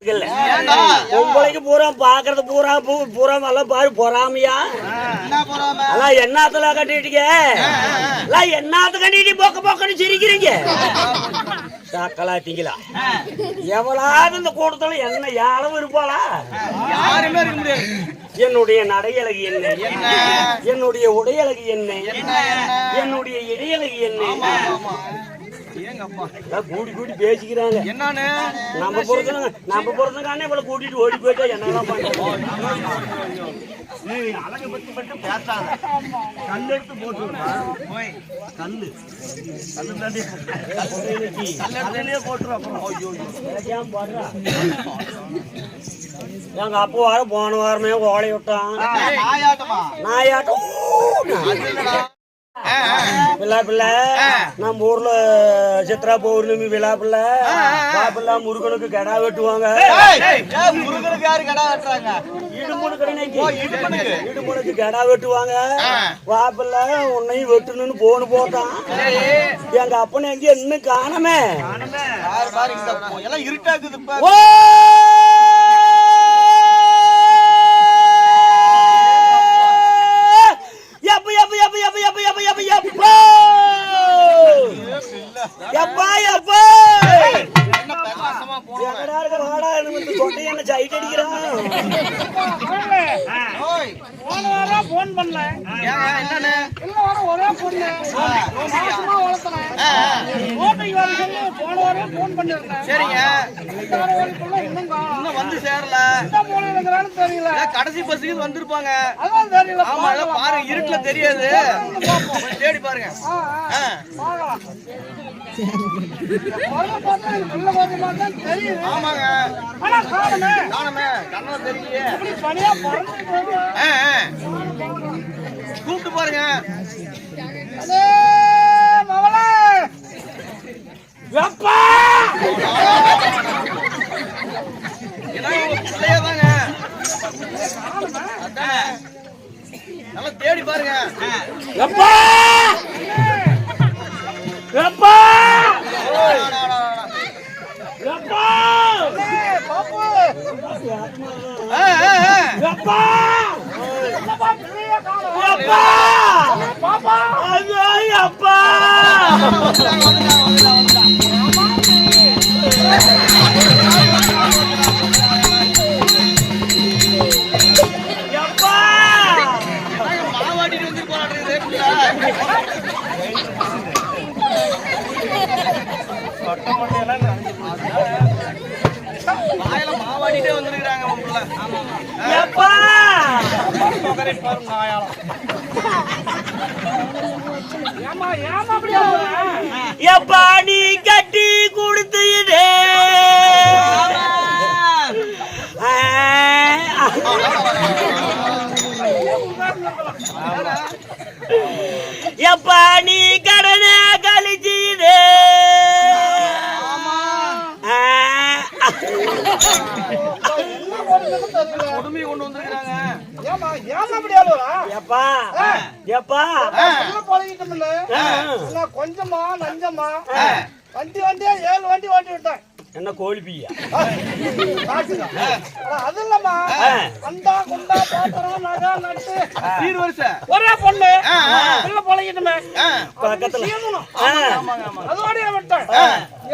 பொம்பளைக்கு பூரா பாக்குறது பூரா பூரா எல்லாம் பாரு பொறாமையா என்னத்துல கட்டிட்டீங்க என்னத்த கட்டிட்டு பொக்க பொக்கன்னு சிரிக்கிறீங்க சாக்கலாட்டீங்களா எவ்வளவு இந்த கூட்டத்துல என்ன யாரும் இருப்பாளா யாருமே இருக்க முடியாது என்னுடைய நடையழகு என்ன என்னுடைய உடையழகு என்ன என்னுடைய இடையழகு என்ன கூடி கூடி பேசிக்கிறாங்க என்னன்னு நம்ம பொறுத்தனே இவ்வளவு கூட்டிட்டு ஓடி போயிட்டா என்னெல்லாம் பண்றோம் அழகை பத்தி மட்டும் பேசாத கல் எடுத்து போட்டு கல்லு கல்லே போட்டுரும் எங்க அப்பா வார போன வாரமே ஓலை விட்டான் நாயாட்டம் பிள்ளை பிள்ளை நம்ம ஊர்ல சித்ரா பௌர்ணமி விழா பிள்ளை பாப்பிள்ளா முருகனுக்கு கடா வெட்டுவாங்க முருகனுக்கு யாரு கடா வெட்டுறாங்க இடுமுனுக்கு கடா வெட்டுவாங்க பாப்பிள்ள உன்னையும் வெட்டணும்னு போன்னு போட்டான் எங்க அப்பனை எங்க இன்னும் காணமே எல்லாம் இருட்டாக்குது கடைசி பஸ்ஸுக்கு வந்திருப்பாங்க பாருங்க இருட்டுல தெரியாது தேடி பாருங்க ஆமாங்க கண்ணா தெரியலையே கூப்பிட்டு பாருங்க நல்லா தேடி பாருங்க மாவாடிட்டே வந்துருக்காங்க எப்பா நீ கட்டி கொடுத்து எப்பா நீ கடனை கழிச்சீடு கொடுமை கொண்டு வந்திருக்காங்க கொஞ்சமா நஞ்சமா வண்டியா 7 வண்டி ஓட்டி விட்டேன் என்ன கோழி பீயா அது இல்லம்மா அண்டா குண்டா பாத்திரம் நகை நட்டு சீர் வருஷ ஒரே பொண்ணு பொழைக்கணுமே பக்கத்துல அதோடய விட்டேன்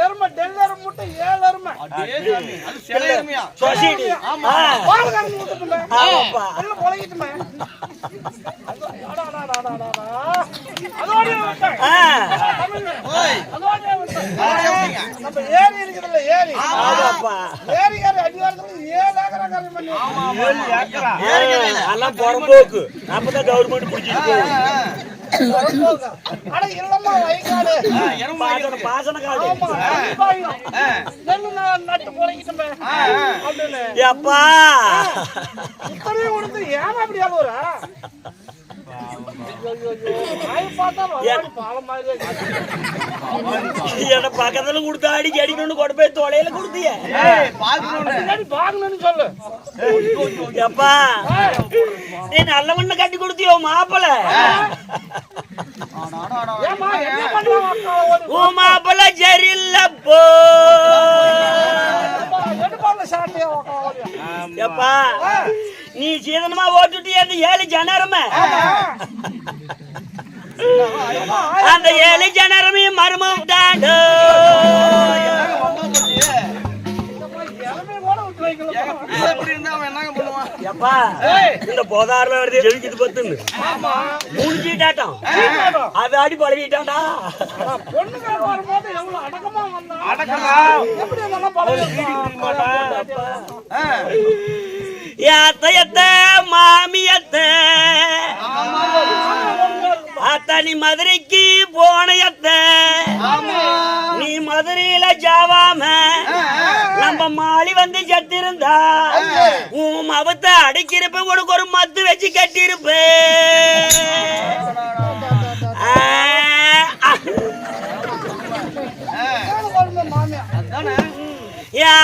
எருமை டெல் எருமை முட்டை 7 எருமை அது சில எருமையா சொசைட்டி பால்காரன் முட்டுமே பொழைக்கணுமே அதோடய விட்டேன் அதோடய விட்டேன் நம்ம ஏரி இருக்குதுல்ல ஏரி ஏரிக்கார அடிவாரத்துல 7 ஏக்கரா கரை பண்ணி 7 ஏக்கரா எல்லாம் புறம்போக்கு அப்பதான் கவர்மெண்ட் பிடிச்சிட்டு அட இல்லம்மா வயக்காடு பாசன காடு நெல்லு நட்டு பொழைக்கிட்டோமே அப்படின்னு எப்பா இத்தனையும் கொடுத்து ஏன் அப்படி ஆகுறா பக்கத்துல கொடுத்தா அடிக்க அடிக்கணும்னு கொண்டு போய் தொலையில கொடுத்திய சொல்லு எப்பா நீ நல்ல மண்ணு கட்டி கொடுத்தியோ மாப்பிள மாப்பிள சரியில்ல போ ஊர்ல சாட்டியா உக்காவலியா எப்பா நீ சீதனமா ஓட்டுட்டு அந்த 7 ஜனரமே அந்த 7 ஜனரமே மர்மம் தாண்டோ இளமே கூட விட்டு வைக்கல எப்படி இருந்தா அவன் என்னங்க பண்ணுவான்? எப்பா இந்த போதாரில் வருது எழுதிட்டு பத்துன்னு மூஞ்சிட்டாட்டம் அதை அடி பழகிட்டான்டா பொண்ணுங்க வரும்போது எவ்வளவு அடக்கமா வந்தா அடக்கமா? எப்படி அதெல்லாம் பழகிட்டா அத்தையத்த மாமியத்த அத்த நீ மதுரைக்கு போனையத்த நீ மதுரையில ஜாவாம நம்ம மாலி வந்து செத்திருந்தா உன் மவத்தை அடைக்கிறப்ப உனக்கு ஒரு மத்து வச்சு கட்டிருப்ப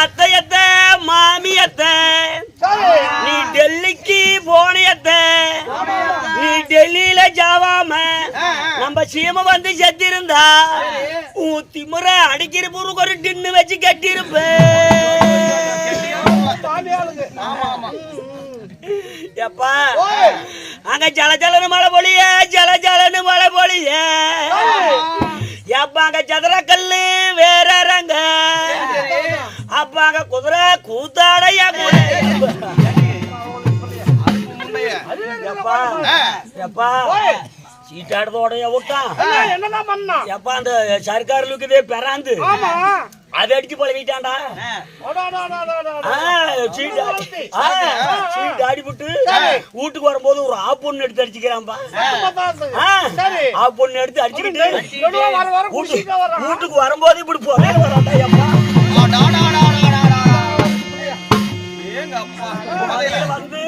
அத்தையத்த மாமியத்த நீ டெல்லிக்கு போனியத்த நீ டெல்லியில ஜாவாம நம்ம சீம வந்து செத்திருந்தா உன் திமுற அடிக்கிற பொருள் ஒரு டின்னு வச்சு கட்டிருப்ப எப்பா அங்க ஜல ஜலன்னு மழை பொழிய ஜல ஜலன்னு மழை பொழிய எப்ப அங்க சதுர கல்லு வேற ரங்க அப்ப அங்க குதிரை கூத்தாடைய எப்பா எப்பா சீட்டாடுறதோடைய விட்டான் என்னதான் பண்ணா எப்பா அந்த சர்க்காருலுக்கு பெறாந்து அதை அடிச்சு பழகிட்டான்டா சீட்டு அடிபட்டு வீட்டுக்கு வரும்போது ஒரு ஆப்பொண்ணு எடுத்து அடிச்சுக்கிறான்பா ஆப்பொண்ணு எடுத்து அடிச்சுக்கிட்டு வீட்டுக்கு வரும்போது இப்படி போறேன் வராண்டா எப்பா வந்து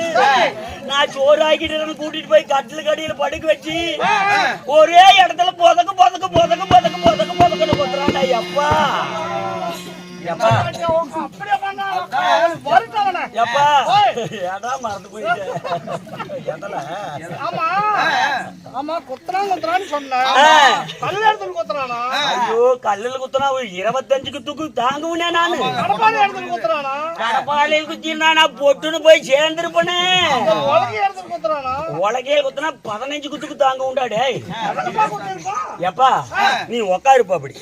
நான் சோறு ஆக்கிட்டு கூட்டிட்டு போய் கட்டில கடியில படுக்க வச்சு ஒரே இடத்துல பொதக்கு பொதக்கு பொதக்கு பொதக்கு பொதக்கு பொதக்குன்னு கொத்துறாண்டா எப்பா எப்பா எப்பா ஏடா மறந்து போயிட்டு ஆமா குத்துறான்னு சொன்னேன் கல்ல இடத்துல குத்துறானா ஐயோ கல்லுல குத்துறா 25 குத்துக்கு தாங்குவனே நானு கடப்பாறை இடத்துல குத்துறானா கடப்பாளையில் குத்தினா நான் பொட்டுன்னு போய் சேர்ந்துருப்பனே உலகைய இடத்துல குத்துறானா உலகையில குத்துனா 15 குத்துக்கு தாங்க உண்டா டேய் எப்பா நீ உக்காருப்பா அப்படி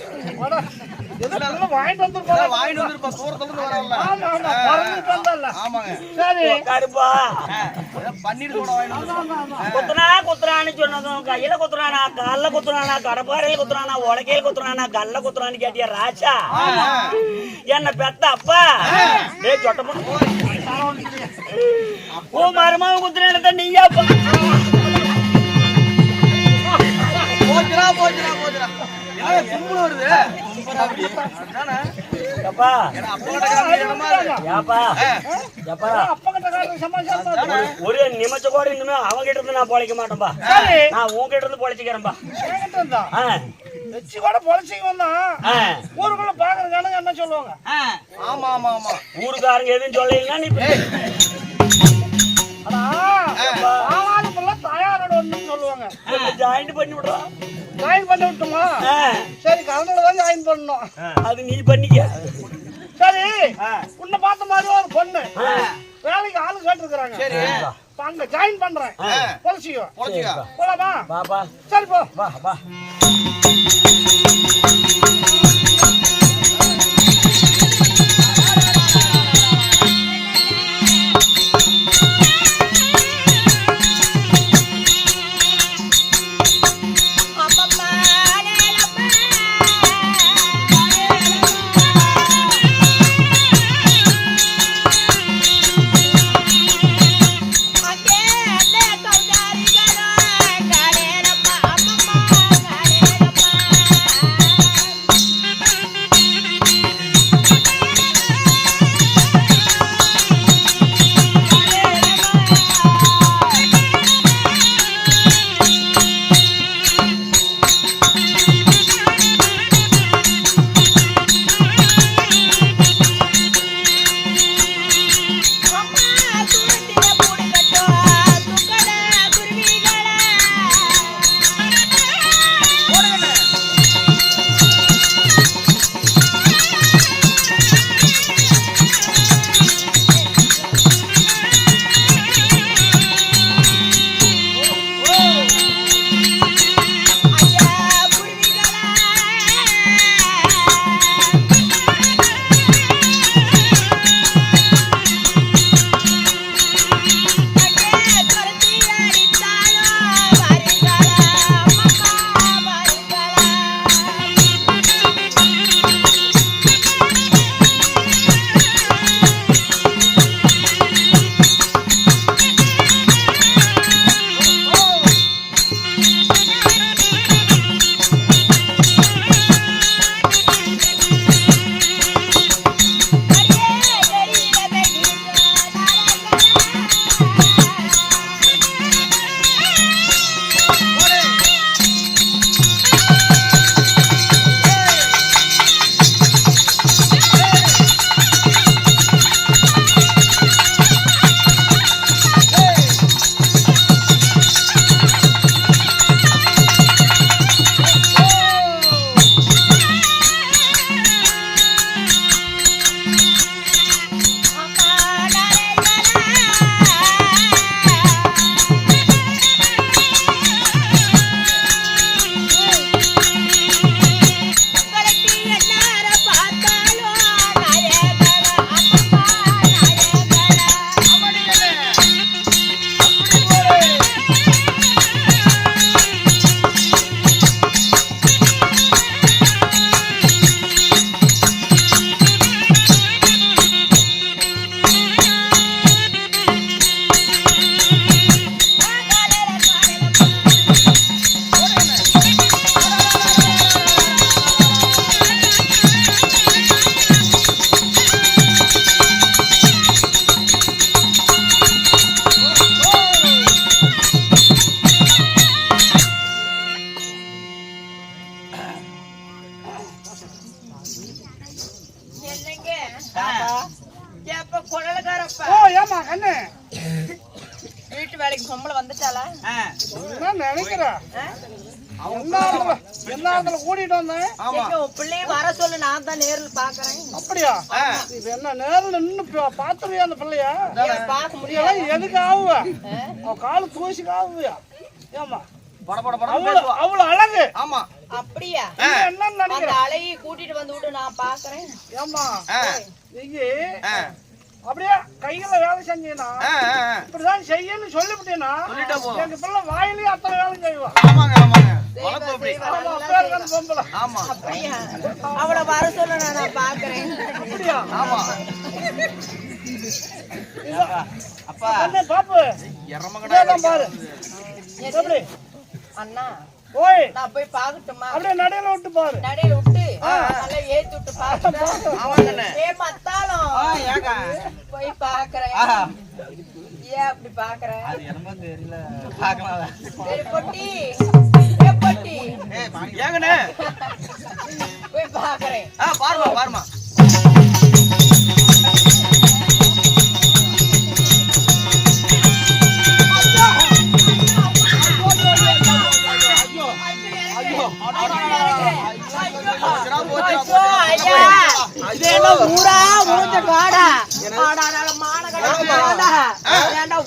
வாங்கிட்டு வந்திருப்பா தூரத்துல இருந்து வரல. ஆமாங்க சரி உக்காருப்பா பன்னீர் கூட வாங்கிட்டு குத்துறான்னு சொன்னதும் கையில குத்துறானா கால்ல குத்துறானா கடப்பாறையில குத்துறானா உலகையில குத்துறானா கல்ல குத்துறான்னு கேட்டியா ராஜா என்ன பெத்த அப்பா ஏ சொட்ட ஓ மரமா குத்துறேன் நீயா போச்சுரா போச்சுரா போச்சுரா கும்பல் வருது ஒரு நிமிஷ கூட இனிமே அவங்க கிட்ட இருந்து நான் பொழைக்க மாட்டேன்பா நான் உங்ககிட்ட இருந்து பொழைச்சிக்கிறேன்பா வச்சு கூட பொழைச்சிக்க வந்தா ஊருக்குள்ள பாக்குற ஜனங்க என்ன சொல்லுவாங்க ஆமா ஆமா ஆமா ஊருக்காரங்க எதுவும் சொல்லலைன்னா நீ தயாரோட ஒண்ணு சொல்லுவாங்க ஜாயின் பண்ணி விடுறா ஜாயின் பண்ணி விட்டுமா சரி கலந்துலதான் ஜாயின் பண்ணணும் அது நீ பண்ணிக்க சரி உன்னை பார்த்த மாதிரி ஒரு பொண்ணு வேலைக்கு ஆளு கேட்டுருக்காங்க சரி அங்க ஜாயின் பண்றேன் பொலிச்சிக்கோ போலாமா பாப்பா சரி போ வா வா அப்ப குழலக்காரப்ப ஓ ஏமா கண்ணு வீட்டு வேலைக்கு பொம்பளை வந்துட்டாளா? என்ன நினைக்கிற என்ன கூட்டிட்டு வந்தேன் எங்க உன் பிள்ளைய வர சொல்லு, நான் தான் நேர்ல பாக்குறேன். அப்படியா இப்ப என்ன நேரில் நின்னு பாத்துறியா அந்த பிள்ளையா? பார்க்க முடியல. எதுக்கு ஆகுவ அவன் காலு தூசிக்கு ஆகுவியா? ஏமா பட பட பட அவ்வளவு அழகு. ஆமா அப்படியா? என்ன நினைக்கிற அந்த அலையை கூட்டிட்டு வந்து விட்டு நான் பாக்குறேன். ஏமா நீங்க அப்படியே கையில வேலை செஞ்சீங்கன்னா இப்படிதான் செய்யணும்னு சொல்லிவிட்டீங்கன்னா எங்க பிள்ளை வாயிலேயே அத்தனை வேலை செய்வா. ஆமாங்க ஆமாங்க பொம்பளை ஆமா அப்படியா? அவளை வர சொல்ல நான் பாக்குறேன். அப்படியா? ஆமா அப்பா பாப்பு எரமகடா பாரு எப்படி அண்ணா ஓய் நான் போய் பாக்கட்டுமா? அப்படியே நடையில விட்டு பாரு. நடையில விட்டு நல்லா ஏத்தி விட்டு பாக்கட்டா? ஏ மத்தாலும் போய் பாக்குறேன். ஏன் அப்படி பாக்குற? சரி பொட்டி, ஏ பொட்டி ஏங்கண்ணே போய் பாக்குறேன். பாருமா பாருமா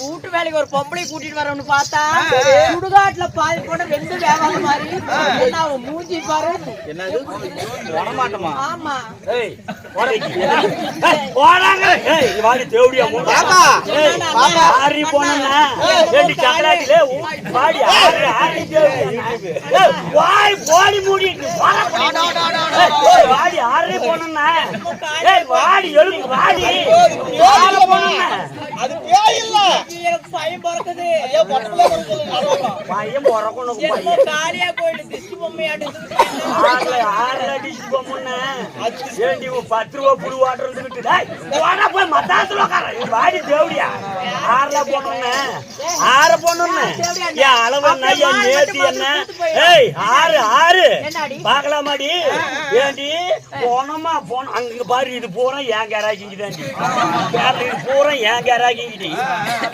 வீட்டு வேலைக்கு ஒரு பொம்பளை கூட்டிட்டு வரணும்னு பார்த்தா சுடுகாட்டுல பாதி போன ரெண்டு வியாபாரம் மாதிரி மூஞ்சி பாரு. ஆமா அது பேய் இல்ல, எனக்கு பயம் பிறக்குது. பையன் பிறக்கணும் காலியா போயிட்டு திஷ்டி பொம்மையாட்டு 10 ரூபா புழு வாட்டுறதுக்கிட்டு போய் மத்தாத்துல வாடி தேவடியா ஆறுல போனோன்னு ஆறு போனோன்னு என் அளவு என்ன என் நேர்த்தி என்ன? ஏய் ஆறு ஆறு பாக்கலாமாடி? ஏண்டி போனோமா போனோம் அங்க பாரு, இது பூரா ஏன் கேராக்கிங்கிட்டாண்டி, இது பூரா ஏன் கேராக்கிங்கிட்டி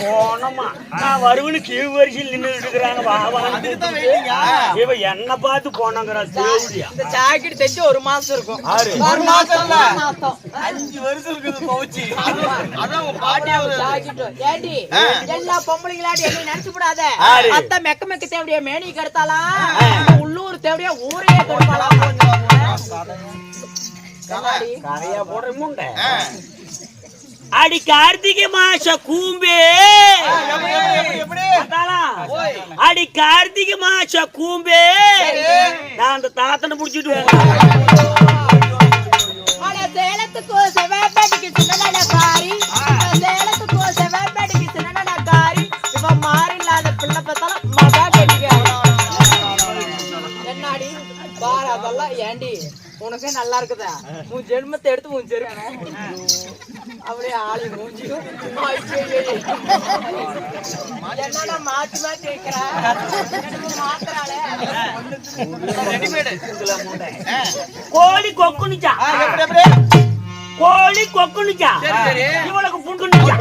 போனோமா நான் வருவனு கீழ் வரிசையில் நின்றுட்டு இருக்கிறாங்க. இவ என்ன பார்த்து போனாங்கிறா தேவடியா. இந்த ஜாக்கெட் தைச்சு 1 மாசம் இருக்கும். ஆறு 1 மாசம் இல்ல 5 வருஷம் இருக்குது பவுச்சி. அதான் உங்க பாட்டியா ஜாக்கெட் ஏடி எல்லா பொம்பளைங்களாடி என்ன நினைச்சு விடாத. அத்த மெக்க மெக்க தேவடியா மேனி கெடுத்தாளா, உள்ளூர் தேவடியா ஊரே கெடுப்பாளா. கரையா போடுற முண்டை அடி கார்த்திகை மாச கூம்பே, அடி கார்த்திகை மாச கூம்பே, நான் அந்த தாத்தனை புடிச்சிட்டு சேலத்துக்கோ செவ்வாய்பேட்டைக்கு சின்ன காரி, சேலத்துக்கோ செவ்வாய்பேட்டைக்கு சின்ன காரி, இவ மாறி இல்லாத பிள்ளை பார்த்தாலும் மகா கெட்டிக்க. என்னாடி பாரு அதெல்லாம் ஏண்டி உனக்கே நல்லா இருக்குதா? உன் ஜென்மத்தை எடுத்து உன் ஜெருக்க அப்படியே ஆளி மூஞ்சியும் என்னன்னா மாத்தி மாத்தி வைக்கிறா மாத்திராளே. கோழி கொக்குனுச்சா, கோழி கொக்குனுச்சா, இவனுக்கு புண்டுனுச்சா.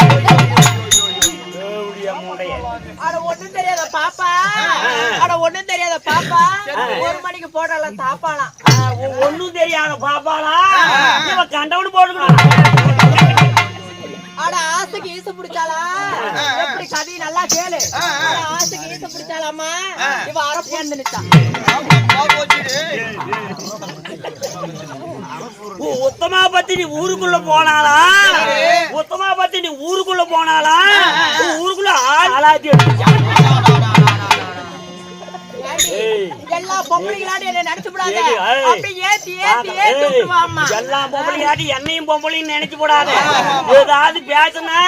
அட ஒண்ணும் தெரியாத பாப்பா, அட ஒண்ணும் தெரியாத பாப்பா, 1 மணிக்கு போடலாம் தாப்பாலாம். ஒண்ணும் தெரியாத பாப்பாளா, இவ கண்டவனு போட்டுக்கணும். அட ஆசைக்கு ஈச பிடிச்சாளா, எப்படி கதை நல்லா கேளு. ஆசைக்கு ஈச பிடிச்சாலாமா, இவ அரப்பு வந்து நிச்சா. உத்தமா பத்தி நீ ஊருக்குள்ள போனாளா, உத்தமா பத்தி நீ ஊருக்குள்ள போனாளா, ஊருக்குள்ள ஆளாத்தி எல்லா பொம்பளைங்களாடி என்ன நினைச்சு விடாத. அப்படி ஏத்தி ஏத்தி ஏத்தி விட்டுவாமா. எல்லா பொம்பளையாட்டி என்னையும் பொம்பளையும் நினைச்சு போடாத. ஏதாவது பேசுனா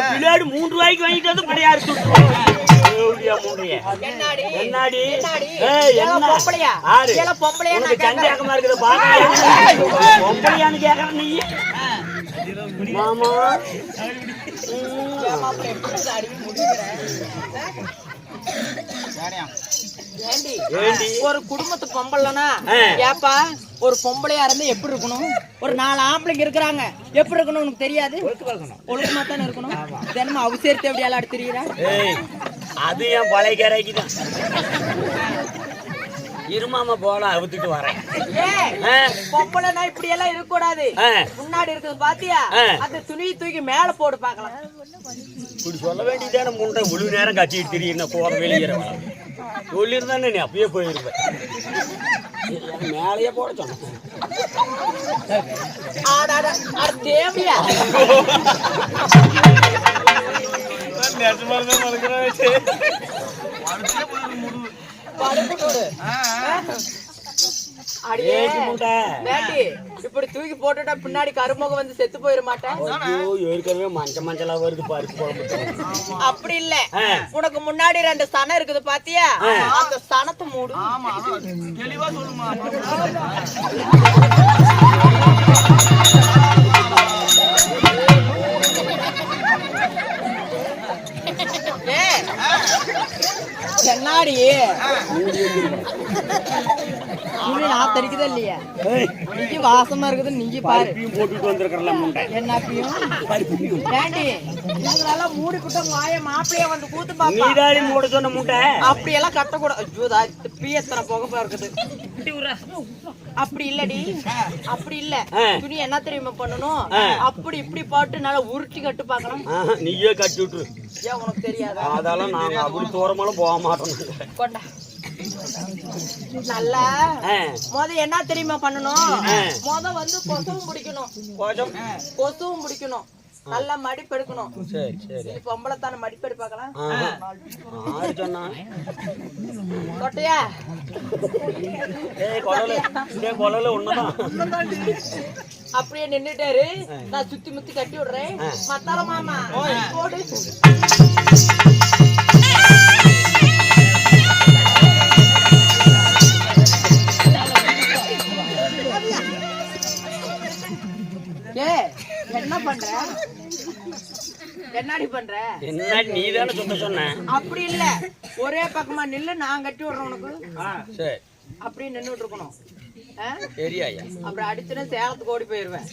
பிள்ளையாடு 3 ரூபாய்க்கு வாங்கிட்டு வந்து பிள்ளையாரு சுட்டுருவாங்க. என்னாடி பொம்பளையா பொம்பளையா சந்தேகமா இருக்குது பாக்க பொம்பளையான்னு கேக்குற நீ மாமா. ஏண்டி ஏண்டி? ஒரு குடும்பத்து பொம்பளைனா ஏப்பா ஒரு பொம்பளையா இருந்தா எப்படி இருக்கணும்? ஒரு 4 ஆம்பளைங்க இருக்கிறாங்க எப்படி இருக்கணும் உனக்கு தெரியாது? ஒழுக்கமா தானே இருக்கணும். தினமும் அவசரத்தை எப்படி எல்லாம் தெரியுறா? ஏய், அது என் பழைய கரைக்கு தான். இருமாமா போலாம் அவுத்துட்டு வரேன். பொம்பளைனா இப்படி எல்லாம் இருக்க கூடாது. முன்னாடி இருக்குது பாத்தியா? அந்த துணியை தூக்கி மேல போட்டு பாக்கலாம். இப்படி சொல்ல வேண்டியதான முண்டை முழு நேரம் கட்டிட்டு தெரியும் போற வெளியேறவன் சொல்லியிருந்தானே நீ அப்பயே போயிருப்பேன். மேலேயே போட சொன்னேன். தேவையா இப்படி தூக்கி போட்டுட்டா பின்னாடி கருமுகம் வந்து செத்து போயிட மாட்டேன். ஏற்கனவே மஞ்சளா வருது பருப்பு குழம்பு. அப்படி இல்ல, உனக்கு முன்னாடி 2 சனம் இருக்குது பாத்தியா? அந்த சனத்தை மூடு. தெளிவா சொல்லுமா. சென்னாடி துணி நான் தெரிக்குதா இல்லையா? நீ வாசமா இருக்குது. நீங்க பாரு போட்டுட்டு வந்திருக்கல முண்டை என்னப்பையும் ஏண்டி இதெல்லாம் மூடி குட்ட மாய மாப்பிளைய வந்து கூத்து பாப்பா. நீதாடி மூட சொன்ன முண்டை. அப்படி எல்லாம் கட்டக்கூடாது. ஐயோ பியத்தனை போக இருக்குது. அப்படி இல்லடி, அப்படி இல்ல. துணி என்ன தெரியுமா பண்ணணும்? அப்படி இப்படி போட்டு நல்லா உருட்டி கட்டு பாக்கலாம். நீயே கட்டி விட்டுரு. ஏன் உனக்கு தெரியாதா? அதெல்லாம் நாங்க அப்படி தூரமாலும் போக மாட்டோம். கொண்டா நல்லா என்ன தெரியுமா பண்ணணும்? வந்து கொசுவும் பிடிக்கணும். கொசுவும் பிடிக்கணும். நல்லா மடிப்பு எடுக்கணும். சரி சரி. பொம்பளை தானே மடிப்பு எடு பாக்கலாம். கொட்டையா அப்படியே நின்னுட்டாரு. நான் சுத்தி முத்தி கட்டி விடுறேன். மத்தால மாமா போடு. என்ன பண்ற? என்னடி பண்ற? என்ன நீதானே சொன்ன? அப்படி இல்ல, ஒரே பக்கமா நில்லு. நான் கட்டி விடுறேன் உனக்கு. சரி. அப்படியே நின்னுட்டு இருக்கணும். சரியா? அப்புறம் அடிச்சுனா சேலத்துக்கு ஓடி போயிருவேன்.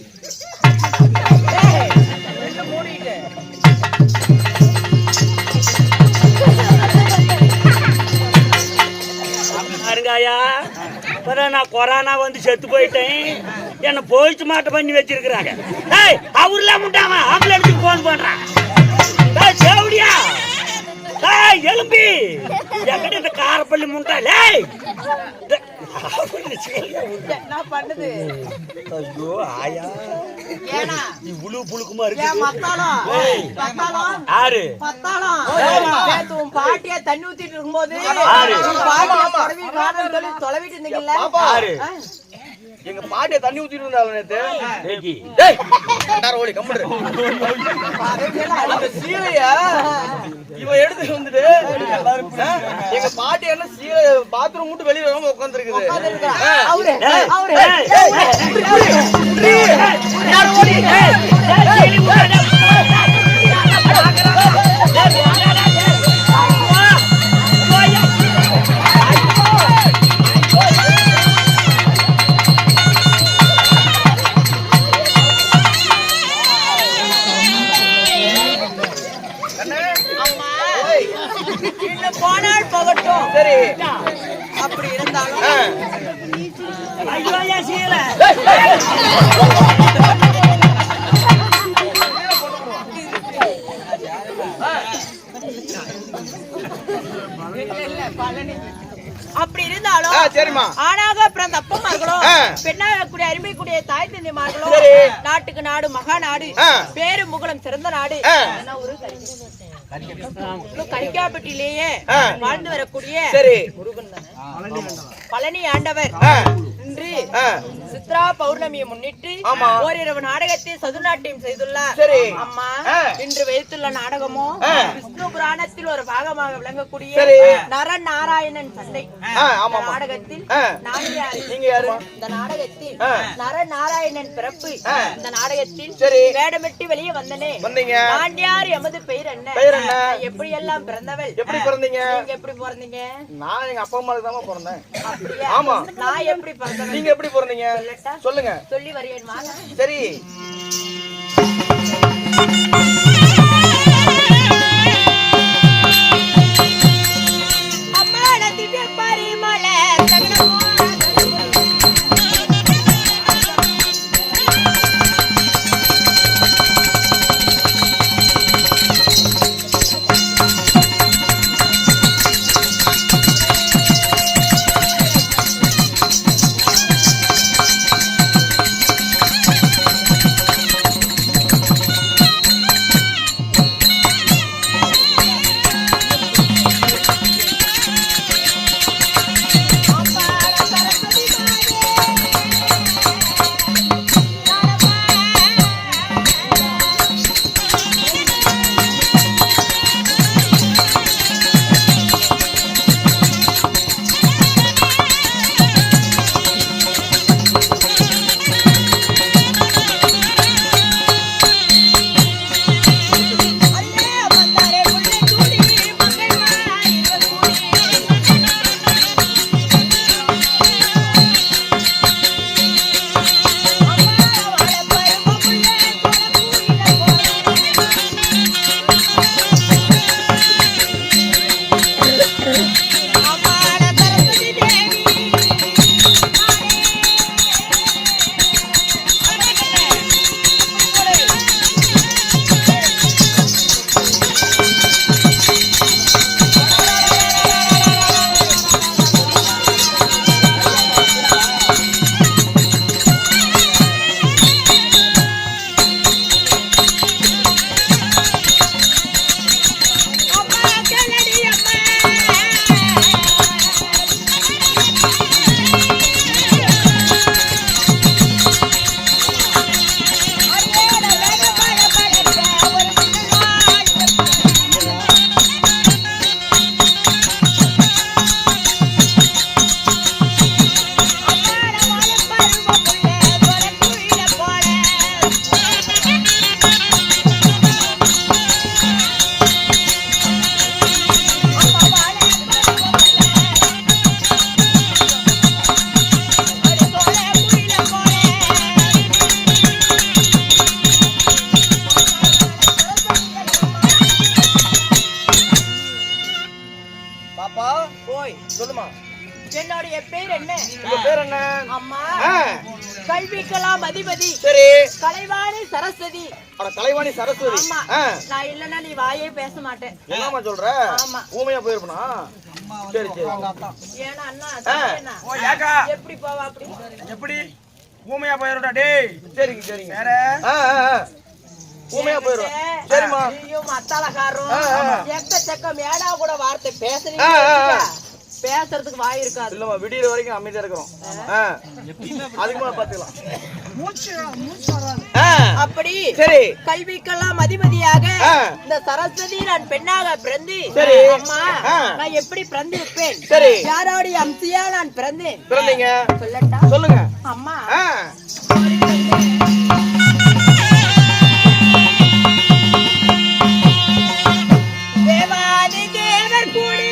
மூடிட்டு பாருங்கயா, இப்பதான் நான் கொரோனா வந்து செத்து போயிட்டேன். என்ன போயிட்டு மாட்ட பண்ணி வச்சிருக்கிறாங்க. அவர்லாம் முட்டாம ஆம்புலன்ஸுக்கு போன் பண்றான். சேவடியா எலும்பி எங்கடி இந்த காரப்பள்ளி முட்டாளே என்ன பண்ணுது? ஐயோ ஆயா, ஏனா இவ்வளவு புழுக்குமா இருக்கு. யாரு உன் பாட்டியா தண்ணி ஊத்திட்டு இருக்கும்போது தொலைவிட்டு இருந்தீங்கல்ல? எங்க பாட்டிய தண்ணி ஊத்திட்டு இருந்தாலும் நேத்து சீலையா இவ எடுத்து வந்துட்டு எங்க பாட்டி என்ன சீலை பாத்ரூம் மட்டும் வெளியே வராம உட்கார்ந்து இருக்குது. போனால் போகட்டும். சரி, அப்படி இருந்தாலும் அப்படி இருந்தாலும் சரிமா, ஆணாக பிறந்த அப்பமார்களும் பெண்ணாக கூடிய அருமை கூடிய தாய் தந்தைமார்களும் நாட்டுக்கு நாடு மகா நாடு பேரு முகலம் சிறந்த நாடு கரிக்காப்பட்டிலேயே வாழ்ந்து வரக்கூடிய முருகன் தானே பழனி ஆண்டவர் இன்று சித்ரா பௌர்ணமியை முன்னிட்டு ஓரிரவு நாடகத்தை சதுநாட்டியம் செய்துள்ளார். சரி அம்மா, இன்று வைத்துள்ள நாடகமோ விஷ்ணு புராணத்தில் ஒரு பாகமாக விளங்கக்கூடிய நரநாராயணன் சண்டை. நாடகத்தில் நான் யாரு? நீங்க யாரு? இந்த நாடகத்தில் நரநாராயணன் பிறப்பு. இந்த நாடகத்தில் வேடமிட்டு வெளியே வந்தனே. நான் யார்? எமது பெயர் என்ன? எப்படி எல்லாம் பிறந்தவள்? எப்படி பிறந்தீங்க? நீங்க எப்படி பிறந்தீங்க? நான் எங்க அப்பா அம்மாவுக்கு தான் பிறந்தேன். அப்படியா? ஆமா. நான் எப்படி பிறந்தவள்? நீங்க எப்படி பிறந்தீங்க? சொல்லுங்க. சொல்லி வரேன் வாங்க. சரி. அம்மா நதிவே பரிமள தங்கமோ என்னுடைய பேர் என்ன? உங்க பேர் என்ன? அம்மா, கல்விக்கெல்லாம் அதிபதி. சரி. கலைவாணி சரஸ்வதி. அட கலைவாணி சரஸ்வதி. ஆமா. நான் இல்லன்னா நீ வாயே பேச மாட்டேன். என்னமா சொல்ற? ஆமா. ஊமையா போயிருப்பனா? சரி சரி. ஏனா அண்ணா ஓ ஏகா எப்படி போவா அப்படி? எப்படி ஊமையா போயிருடா டேய். சரிங்க சரிங்க. வேற ஊமையா போயிரும். சரிமா. ஐயோ மத்தாலகாரரும் எக்கச்சக்க மேடா கூட வார்த்தை பேசுறீங்க. பேசுறதுக்கு வாய் இருக்காது. இல்லம்மா விடியற வரைக்கும் அமைதியா இருக்கிறோம். அதுக்கு மேல பாத்துக்கலாம். அப்படி சரி. கல்விக்கெல்லாம் அதிபதியாக இந்த சரஸ்வதி நான் பெண்ணாக பிறந்து. அம்மா, நான் எப்படி பிறந்து இருப்பேன்? சரி. யாரோடைய அம்சியா நான் பிறந்தேன்? பிறந்தீங்க. சொல்லட்டா? சொல்லுங்க. அம்மா, தேவாதி தேவர் கூடி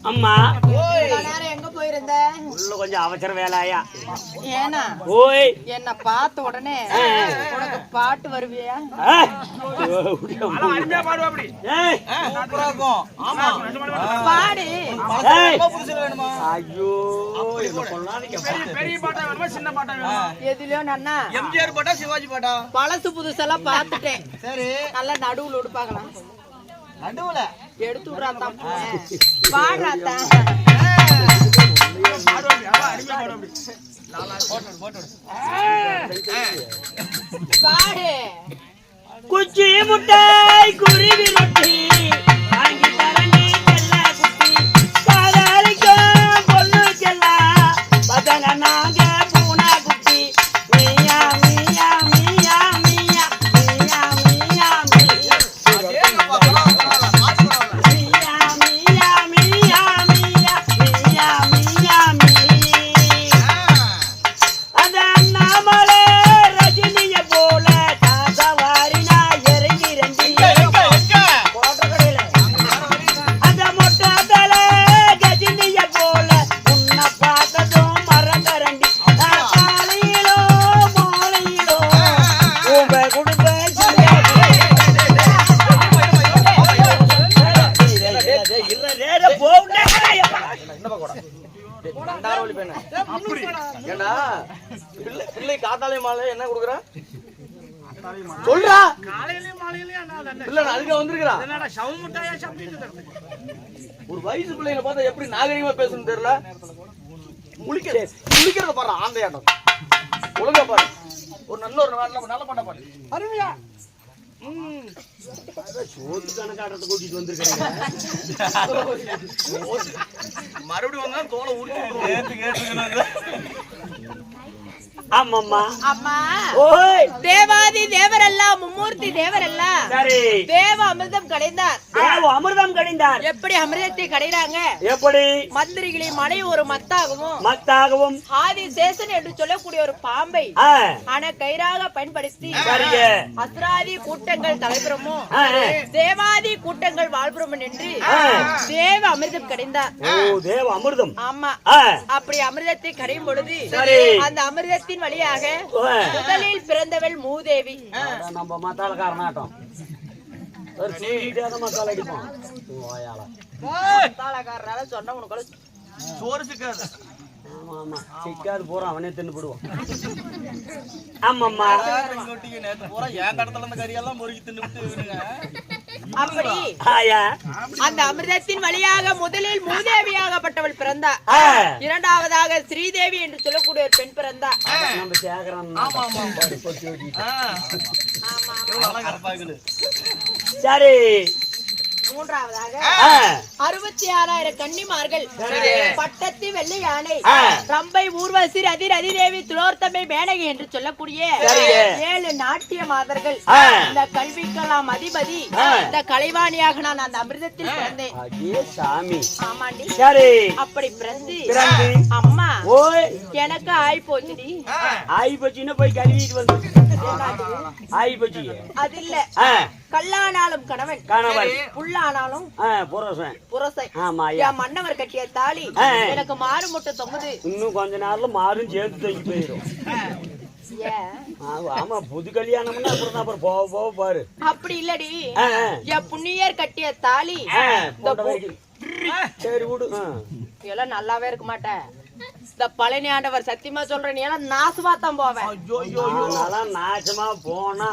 அம்மா இவ்வளவு நேரம் எங்க போயிருந்த? உள்ள கொஞ்சம் அவசர வேலையா. ஏனா ஓய் என்ன பார்த்த உடனே உனக்கு பாட்டு வருவியா? அருமையா பாடுவா அப்படி. சூப்பரா இருக்கும். ஆமா. பாடு. புதுசுல வேணுமா? ஐயோ என்ன சொல்லாதீங்க. பெரிய பாட்டா வேணுமா சின்ன பாட்டா வேணுமா? எதுலயோ நன்னா எம்ஜிஆர் பாட்டா சிவாஜி பாட்டா? பழசு புதுசெல்லாம் பார்த்துட்டேன். சரி. நல்லா நடுவுல உடுப்பாக்கலாம். நடுவுல எடுத்து விடுறாத்தான் பாடுறாத்தான். பாடுவா அப்படி. அருமையா பாடுவா அப்படி. பாடு. குச்சி முட்டாய் குருவி ரொட்டி வாங்கி தரண்டி செல்ல குட்டி காதலிக்கும் பொண்ணு செல்லா பசங்க நாங்க பூனா குட்டி மீயா மீயா மீயா மீயா மீயா மீயா மீயா மீயா மீயா மீயா மீயா மீயா அந்த நாமளே ரஜினிய போல தாசவாரினா இறங்கி ரெண்டி அந்த மொட்டத்தல கஜினிய போல உன்னை பார்த்ததும் மறக்கரண்டி காலையிலோ மாலையிலோ உங்க குடும்ப ஏண்டா பிள்ளை காத்தாலே மாலை என்ன கொடுக்குறான் சொல்றா. காலையிலயும் மாலையிலயும் என்ன தானே? இல்ல நான் அதுக்கு வந்திருக்கிறான். என்னடா சவு முட்டாயா சாப்பிட்டு தரது? ஒரு வயசு பிள்ளைங்களை பார்த்தா எப்படி நாகரிகமா பேசணும் தெரியல. முழிக்கிறத பாரு ஆந்தையாட்டம். ஒழுங்கா பாரு. ஒரு நல்ல பண்ண பாரு. அருமையா. சோத்து கணக்காட்டத்தை கூட்டிட்டு வந்திருக்காங்க. மறுபடியும் வந்தா தோலை உரிச்சு ஆமாம்மா அம்மா ஓய் தேவாதி தேவரெல்லாம் மும்மூர்த்தி தேவரெல்லாம் சரி தேவ அமிர்தம் கடைந்தார். தேவ அமிர்தம் கடைந்தார். எப்படி அமிர்தத்தை கடைறாங்க? எப்படி மந்திரிகளை மலை ஒரு மத்தாகவும் மத்தாகவும் ஆதி சேசன் என்று சொல்லக்கூடிய ஒரு பாம்பை ஆ, ஆன கயிறாக பயன்படுத்தி சரிங்க. அசுராதி கூட்டங்கள் தலைபுறமும் ஆ, ஆ. தேவாதி கூட்டங்கள் வாழ்புறமும் என்று தேவ அமிர்தம் கடைந்தார். ஓ தேவ அமிர்தம். ஆமா. ஆ, அப்படி அமிர்தத்தை கடையும் பொழுது சரி. அந்த அமிர்தத்தின் வழியாக ஓ, முதலில் பிறந்தவள் மூதேவி. அதான் நம்ம மத்தாளக்காரனாட்டம் ஒரு சீட்டாத மசாலா அடிப்போம். ஓயால. தாளக்காரனால சொன்ன உனக்கு சோறு சிக்காது. ஆமா ஆமா சிக்காது போறான் அவனே தின்னுபிடுவான். ஆமாம்மா நேற்று பூரா என் கடத்துல இருந்த கறியெல்லாம் முறுக்கி தின்னு. அப்படி ஆயா அந்த அமிர்தத்தின் வழியாக முதலில் மூதேவியாகப்பட்டவள் பிறந்தார். ஆ, இரண்டாவதாக ஸ்ரீதேவி என்று சொல்லக்கூடிய ஒரு பெண் பிறந்தார். நம்ம சேகரன் பொட்டி ஓட்டிட்டு. சரி மூன்றாவதாக ஆ, 66,000 கன்னிமார்கள், பட்டத்து வெள்ளை யானை, ஆ. ரம்பை, ஊர்வசி, ரதி, ரதிதேவி, துளோர்த்தமை, மேனகை என்று சொல்லக்கூடிய சரிங்க. 7 நாட்டிய மாதர்கள். ஆ. இந்த கல்விக்கெல்லாம் அதிபதி. ஆ. இந்த கலைவாணியாக நான் அந்த அமிர்தத்தில் பிறந்தேன். அடே சாமி. ஆமாண்டி. சரி அப்படி பிறந்து பிறந்து அம்மா ஓய் எனக்கு ஆய் போச்சுடி. ஆயி பச்சின்னு போய் கழுவிட்டு வந்து ஆயி பச்சி. அது இல்ல, ஆ, கல்லானாலும் கணவன், கணவன் புல்லானாலும் ஆ, புருஷன். புரசை. ஆமா ஐயா. என் மன்னவர் கட்டிய தாலி ஆ. எனக்கு மாறு முட்டை தொங்குது. இன்னும் கொஞ்ச நாள்ல மாறும் சேர்த்து தூக்கி போயிடும். ஏன்? ஆமா புது கல்யாணம்னா அப்புறம் போக போக பாரு. அப்படி இல்லடி, ஆ, ஆ. என் புண்ணியர் கட்டிய தாலி ஆ, போட்ட வரைக்கும். சரி விடு. ஆ. எல்லாம் நல்லாவே இருக்க மாட்டேன். இந்த பழனி ஆண்டவர் சத்தியமா சொல்றேன், நீ எல்லாம் நாசமா தான் போவேன். நான்லாம் நாசமா போனா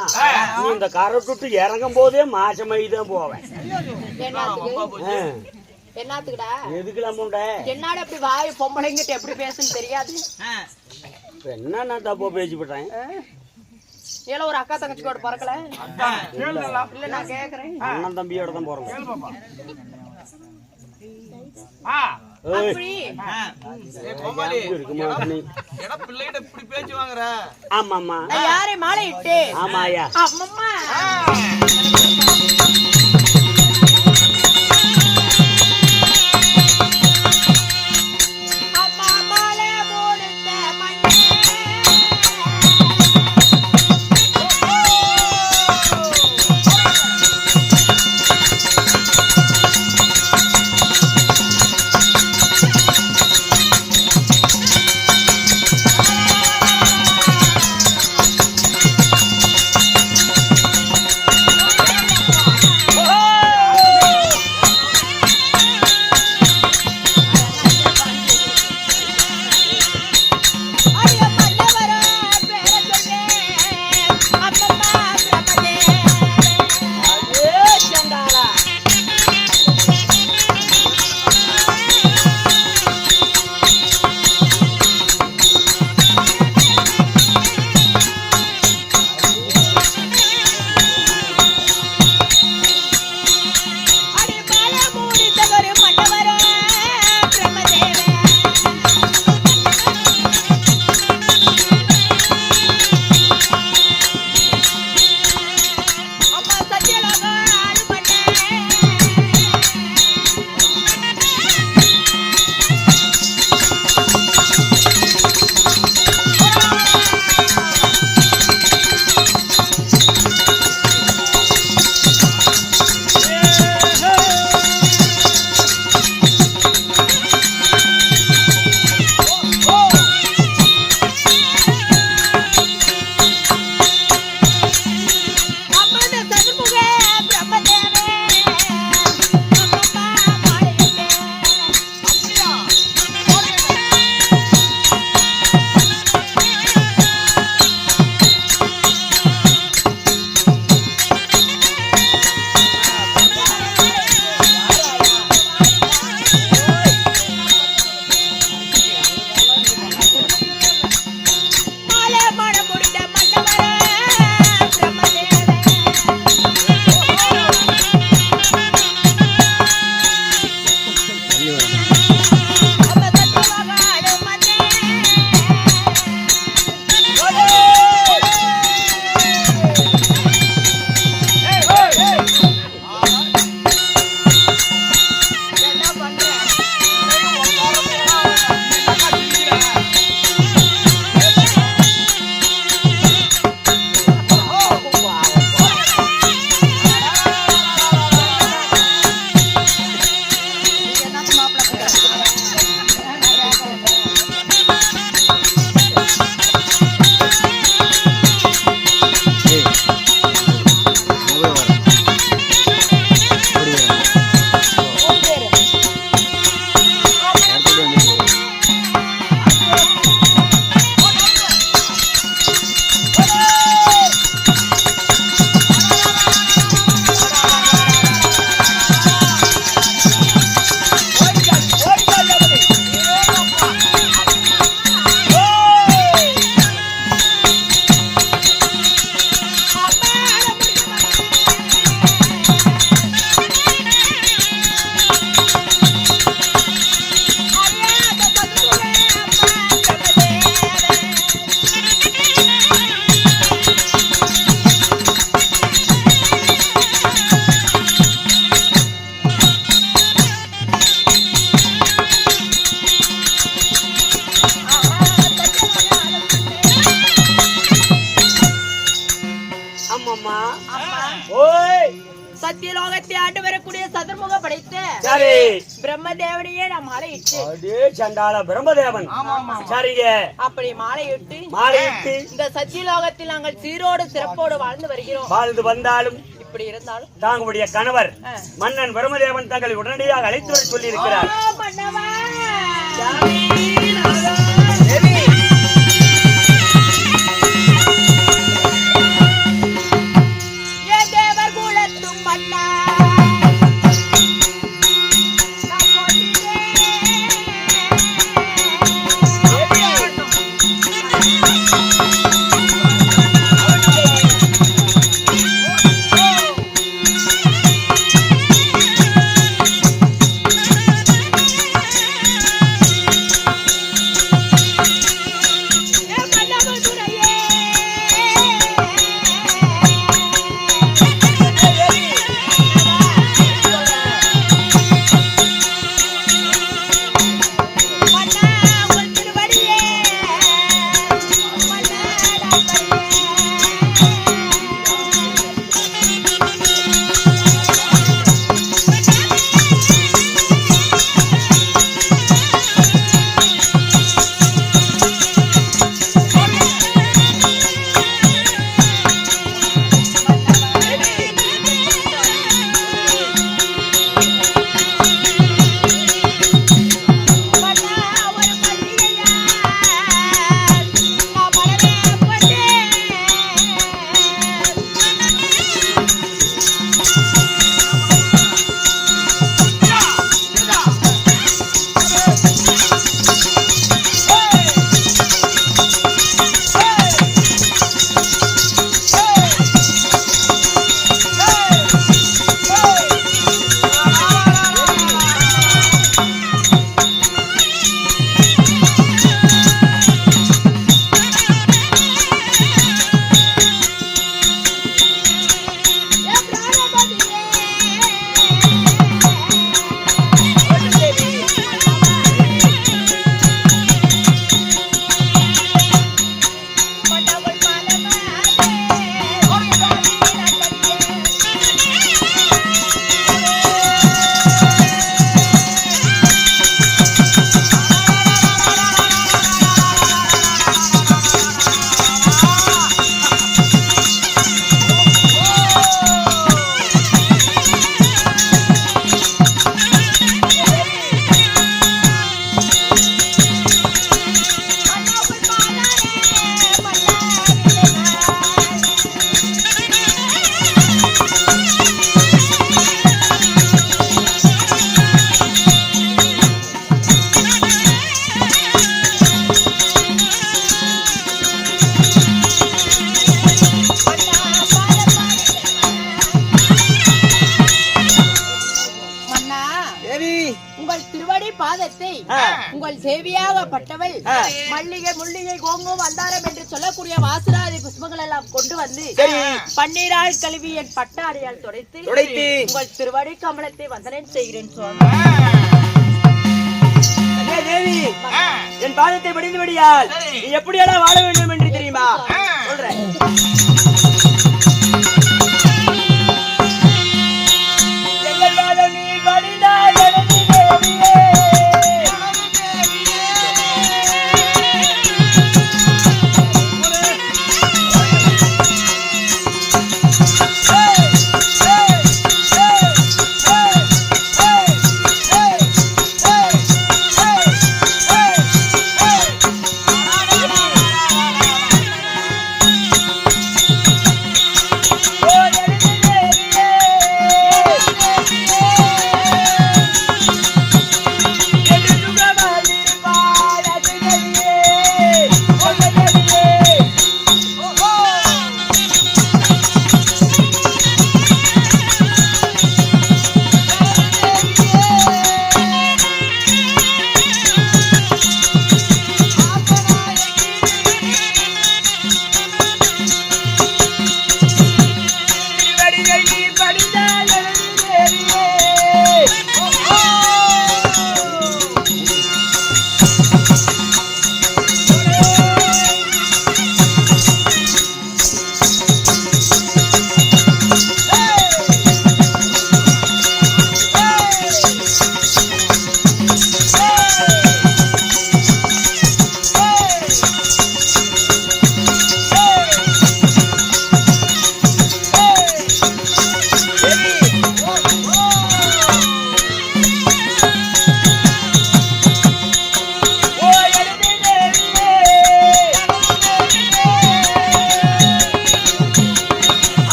நீ இந்த கரட்டுட்டு இறங்கும் போதே மாசமாயி தான் போவேன். என்னத்துக்கு? ஆ. என்னத்துக்குடா? எதுக்குலாம் முண்டை என்னடா இப்படி வாய் பொம்பளைங்கிட்ட எப்படி பேசுன்னு தெரியாது. என்ன நான் தப்பா பேசி விட்டேன். ஏல ஒரு அக்கா தங்கச்சி கூட பிறக்கல இல்ல, நான் கேக்குறேன். அண்ணன் தம்பியோட தான் போறோம். அப்படி பிள்ளைகிட்ட இப்படி பேச்சு வாங்குற. ஆமாம்மா. நான் யாரை மாலை இட்டு? ஆமாயா. அம்மம்மா அம்மா மாலை போடுத்த மண்ணே. படைத்த சரி பிரம்மதேவனையே நான் மாலையிட்டு அதே சண்டாள பிரம்மதேவன் சரிங்க அப்படி மாலையிட்டு இந்த சத்தியலோகத்தில் நாங்கள் சீரோடு சிறப்போடு வாழ்ந்து வந்தாலும் இப்படி இருந்தாலும் தாங்களுடைய கணவர் மன்னன் பிரம்மதேவன் தங்களை உடனடியாக அழைத்து வர சொல்லி இருக்கிறார். உங்கள் சேவியாகப்பட்டவள் மல்லிகை முள்ளிகை கோங்கும் வந்தாரம் என்று சொல்லக்கூடிய வாசராதி புஷ்பங்கள் எல்லாம் கொண்டு வந்து பன்னீரால் கழுவி என் பட்டாடியால் துடைத்து உங்கள் திருவடி கமலத்தை வந்தனம் செய்கிறேன் தேவி, என் பாதத்தை படிந்து விடியால் நீ எப்படியெல்லாம் வாழ வேண்டும் என்று தெரியுமா சொல்றேன்.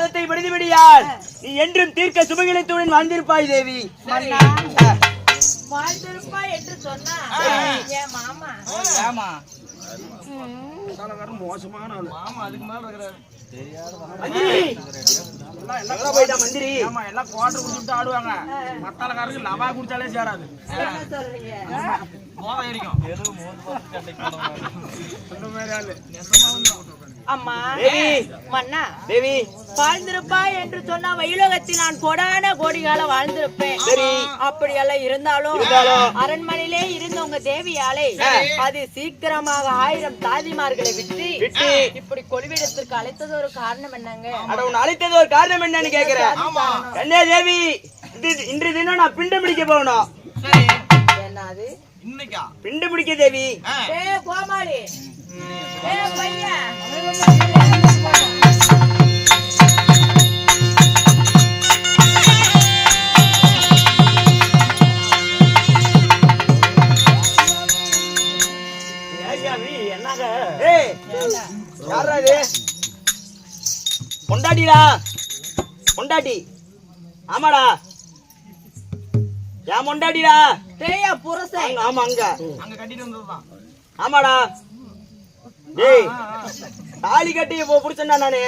வாதத்தை விடுதிவிடியால் நீ என்றும் தீர்க்க சுபகிலத்துடன் வாழ்ந்திருப்பாய் தேவி. வாழ்ந்திருப்பாய் என்று சொன்னா என் மாமா ஆமா மோசமான ஆளு. ஆமா அதுக்கு மேல இருக்கிறாரு. எல்லாம் போயிட்டா மந்திரி. ஆமா எல்லாம் குவார்டர் குடிச்சுட்டு ஆடுவாங்க. மத்தாலக்காரருக்கு லவா குடிச்சாலே சேராது. என்ன சொல்றீங்க? மோதம் ஏறிக்கும். அந்த மாதிரி ஆளு. அம்மா தேவி மன்னா தேவி வாழ்ந்திருப்பாய் என்று சொன்னா வைலோகத்தில் நான் கொடான கோடிகால வாழ்ந்திருப்பேன். சரி. அப்படியெல்லாம் இருந்தாலும் அரண்மனையிலே இருந்த உங்க தேவியாலே அது சீக்கிரமாக 1000 தாதிமார்களை விட்டு இப்படி கொள்விடத்திற்கு அழைத்தது ஒரு காரணம் என்னங்க? அட உன்னை அழைத்தது ஒரு காரணம் என்னன்னு கேக்குறேன். கன்யா தேவி இன்று தினம் நான் பிண்டம் பிடிக்க போகணும். என்னது இன்னைக்கா பிண்டம் பிடிக்க தேவி? கோமாளி பையன் பொண்டாட்டிடா பொண்டாட்டி. ஆமாடா ஏன் பொண்டாட்டிடா? புருஷன். ஆமா அங்க கட்டிட்டு வந்ததுதான். ஆமாடா டேய் தாலி கட்டி புடிச்சா நானு.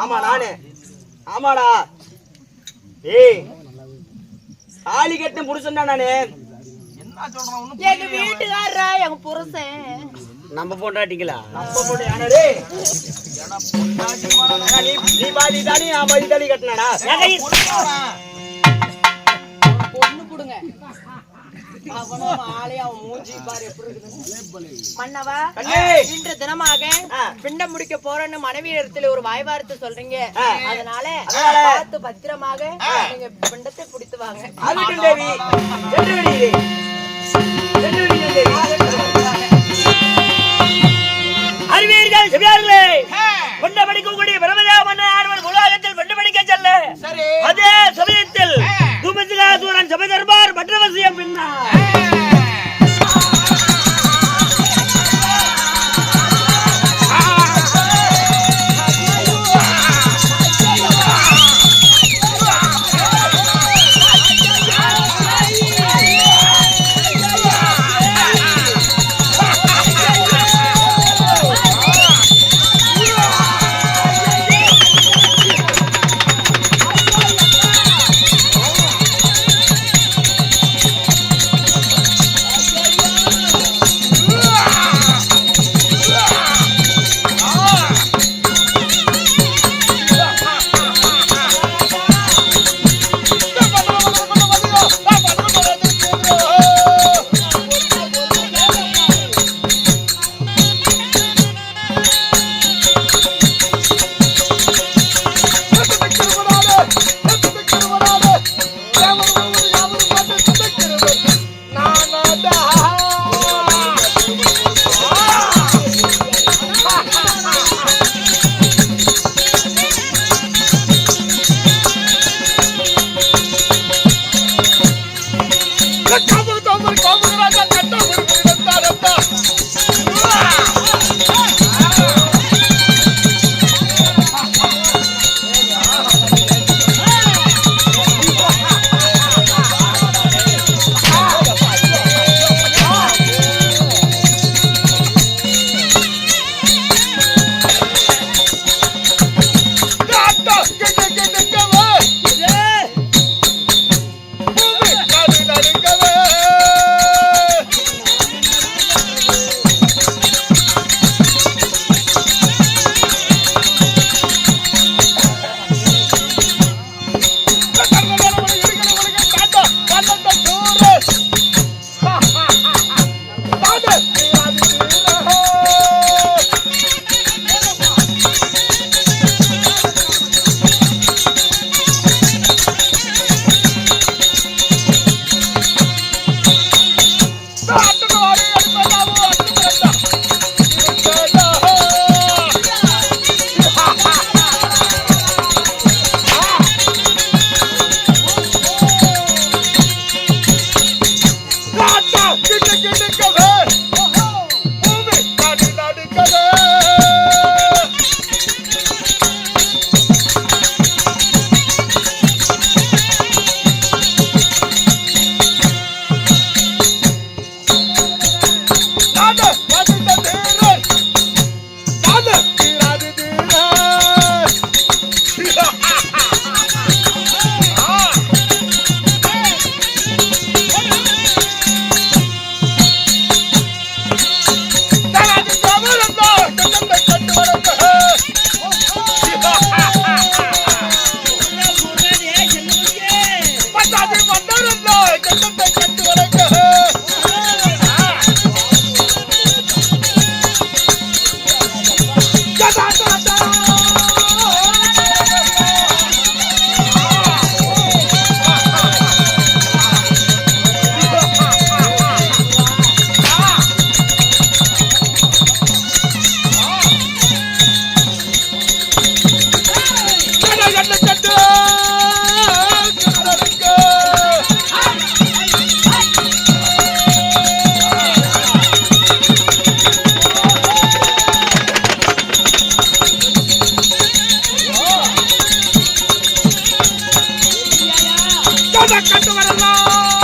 ஆமா நானு. ஆமாடா டேய் தாலி கட்டி புடிச்சா நானு. என்ன சொல்றேன்? எங்க வீட்டுக்காரரா எங்க புருஷன். நம்ம பொண்டாட்டிங்களா? நம்ம பொண்டாட்டி நீ பாதி தாலி நான் பாதி தாலி கட்டினாடா. பொண்ணு கொடுங்க. அவனும் ஆளே அவன் மூஞ்சி பாரு எப்படி இருக்குது. மன்னவா இன்று தினமாக பிண்டம் முடிக்க போறேன்னு மனைவியிடத்துல ஒரு வாய்வார்த்தை சொல்றீங்க. அதனால பார்த்து பத்திரமாக நீங்க பிண்டத்தை பிடித்து வாங்க. அறிவீர்கள் சிவியார்களே, கொண்ட படிக்கக்கூடிய பிரமதேவ மன்னர் உலகத்தில் கொண்டு படிக்க செல்ல அதே சமயத்தில் துமசிகாசூரன் சபை தர்பார் பற்றவசியம் பின்னார். கட்டு வரலாம்